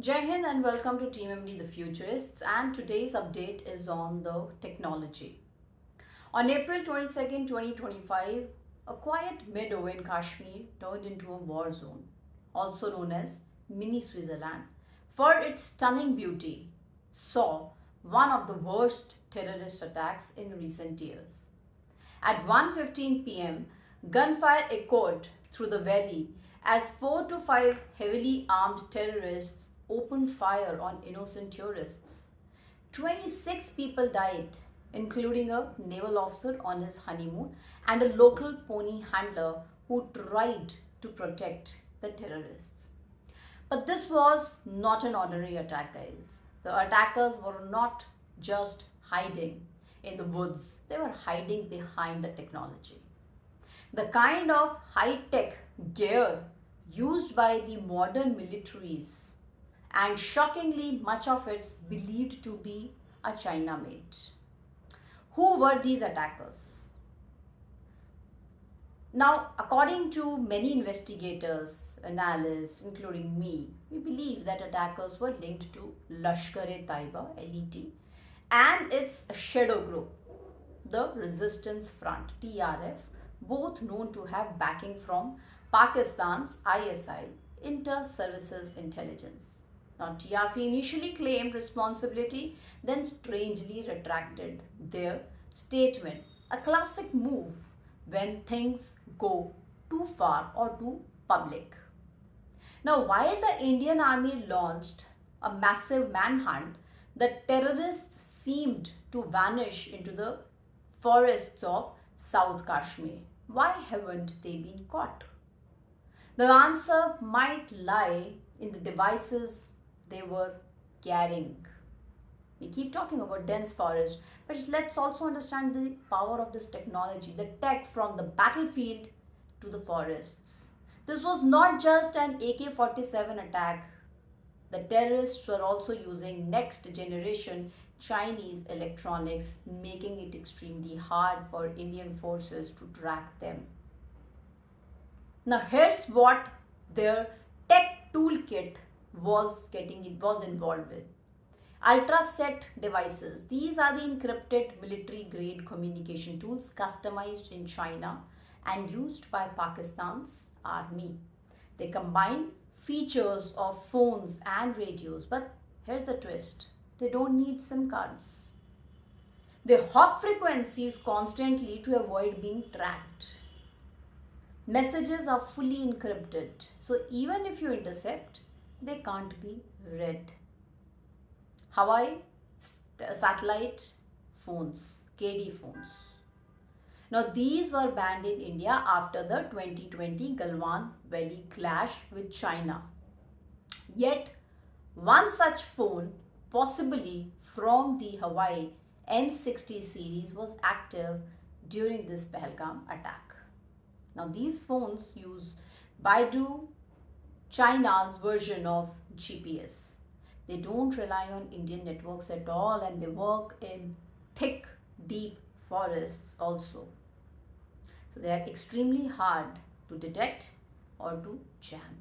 Jai Hind and welcome to Team MD The Futurists, and today's update is on the technology. On April 22nd, 2025, a quiet meadow in Kashmir turned into a war zone, also known as Mini Switzerland, for its stunning beauty, saw one of the worst terrorist attacks in recent years. At 1:15 p.m., gunfire echoed through the valley as 4 to 5 heavily armed terrorists opened fire on innocent tourists. 26 people died, including a naval officer on his honeymoon and a local pony handler who tried to protect the terrorists. But this was not an ordinary attack, guys. The attackers were not just hiding in the woods, they were hiding behind the technology. The kind of high tech gear used by the modern militaries, and shockingly, much of it's believed to be a China made. Who were these attackers? Now, according to many investigators, analysts, including me, we believe that attackers were linked to Lashkar-e-Taiba, LET, and its shadow group, the Resistance Front, TRF, both known to have backing from Pakistan's ISI, Inter-Services Intelligence. Now, TRF initially claimed responsibility, then strangely retracted their statement, a classic move when things go too far or too public. Now, while the Indian Army launched a massive manhunt, the terrorists seemed to vanish into the forests of South Kashmir. Why haven't they been caught? The answer might lie in the devices they were carrying. We keep talking about dense forest, but let's also understand the power of this technology, the tech from the battlefield to the forests. This was not just an AK-47 attack. The terrorists were also using next generation Chinese electronics, making it extremely hard for Indian forces to track them. Now here's what their tech toolkit was involved with. Ultraset devices. These are the encrypted military grade communication tools customized in China and used by Pakistan's army. They combine features of phones and radios, but here's the twist. They don't need SIM cards. They hop frequencies constantly to avoid being tracked. Messages are fully encrypted, so even if you intercept, they can't be read. Hawaii satellite phones, KD phones. Now, these were banned in India after the 2020 Galwan Valley clash with China. Yet, one such phone, possibly from the Hawaii N60 series, was active during this Pahalgam attack. Now, these phones use Baidu, China's version of GPS. They don't rely on Indian networks at all, and they work in thick, deep forests also. So they are extremely hard to detect or to jam.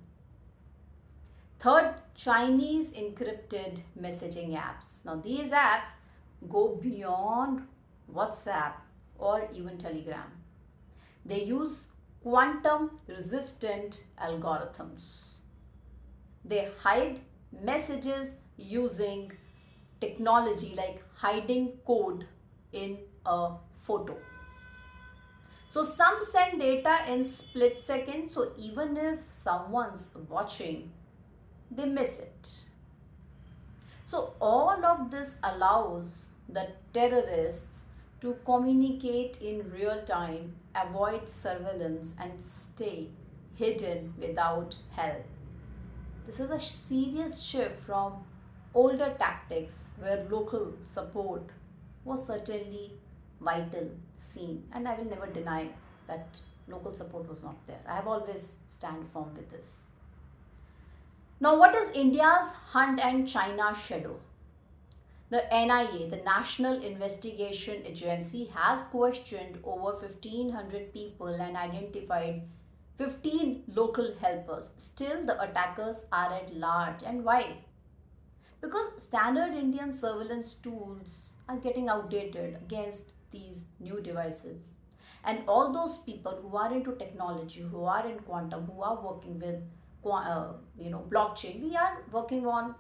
Third, Chinese encrypted messaging apps. Now these apps go beyond WhatsApp or even Telegram. They use quantum resistant algorithms. They hide messages using technology like hiding code in a photo. So some send data in split seconds, so even if someone's watching, they miss it. So all of this allows the terrorists to communicate in real time, avoid surveillance, and stay hidden without help. This is a serious shift from older tactics where local support was certainly vital seen, and I will never deny that local support was not there. I have always stand firm with this. Now, what is India's hunt and China shadow? The NIA, the National Investigation Agency, has questioned over 1,500 people and identified 15 local helpers. Still, the attackers are at large. And why? because standard Indian surveillance tools are getting outdated against these new devices. And all those people who are into technology, who are in quantum, who are working with blockchain, we are working on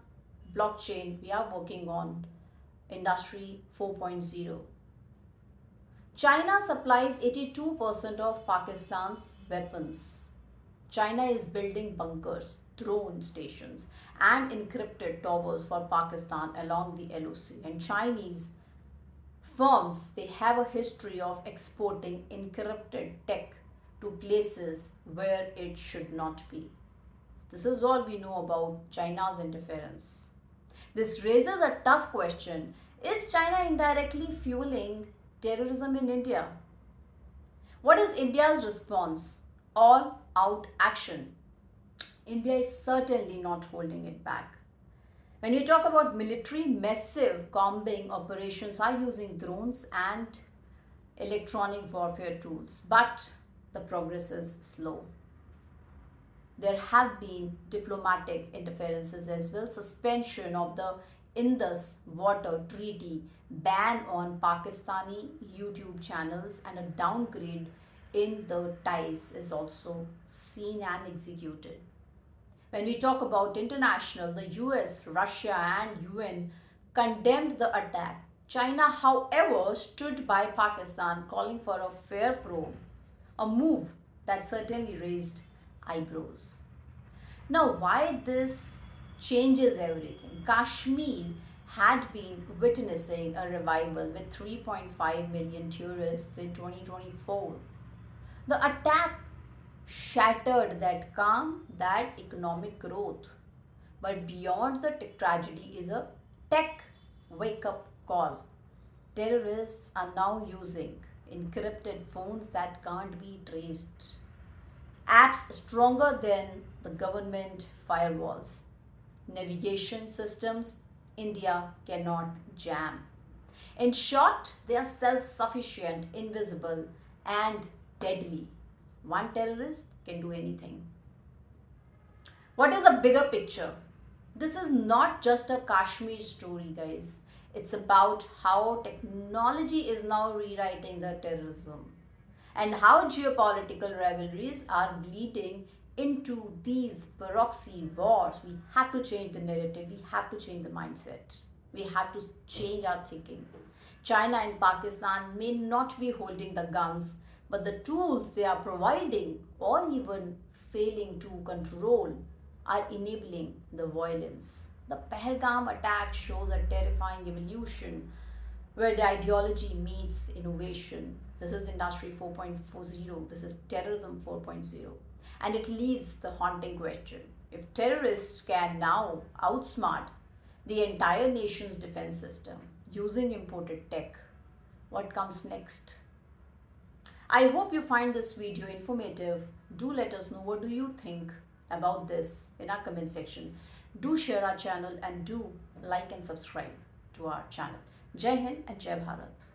blockchain, we are working on industry 4.0. China supplies 82% of Pakistan's weapons. China is building bunkers, drone stations, and encrypted towers for Pakistan along the LOC. And Chinese firms, they have a history of exporting encrypted tech to places where it should not be. This is all we know about China's interference. This raises a tough question. Is China indirectly fueling terrorism in India? What is India's response? All out action. India is certainly not holding it back. When you talk about military, massive combing operations are using drones and electronic warfare tools, but the progress is slow. There have been diplomatic interferences as well, suspension of the Indus Water Treaty, ban on Pakistani YouTube channels, and a downgrade in the ties is also seen and executed. When we talk about international, the US, Russia, and UN condemned the attack. China, however, stood by Pakistan, calling for a fair probe, a move that certainly raised eyebrows. Now, why this changes everything? Kashmir had been witnessing a revival with 3.5 million tourists in 2024. The attack shattered that calm, that economic growth. But beyond the tragedy is a tech wake up call. Terrorists are now using encrypted phones that can't be traced, apps stronger than the government firewalls, navigation systems India cannot jam. In short, they are self sufficient, invisible, and deadly. One terrorist can do anything. What is the bigger picture? This is not just a Kashmir story, guys. It's about how technology is now rewriting the terrorism and how geopolitical rivalries are bleeding into these proxy wars. We have to change the narrative, we have to change the mindset, we have to change our thinking. China and Pakistan may not be holding the guns, but the tools they are providing or even failing to control are enabling the violence. The Pahalgam attack shows a terrifying evolution where the ideology meets innovation. This is Industry 4.0, this is Terrorism 4.0. And it leaves the haunting question. If terrorists can now outsmart the entire nation's defense system using imported tech, what comes next? I hope you find this video informative. Do let us know what do you think about this in our comment section. Do share our channel and do like and subscribe to our channel. Jai Hind and Jai Bharat.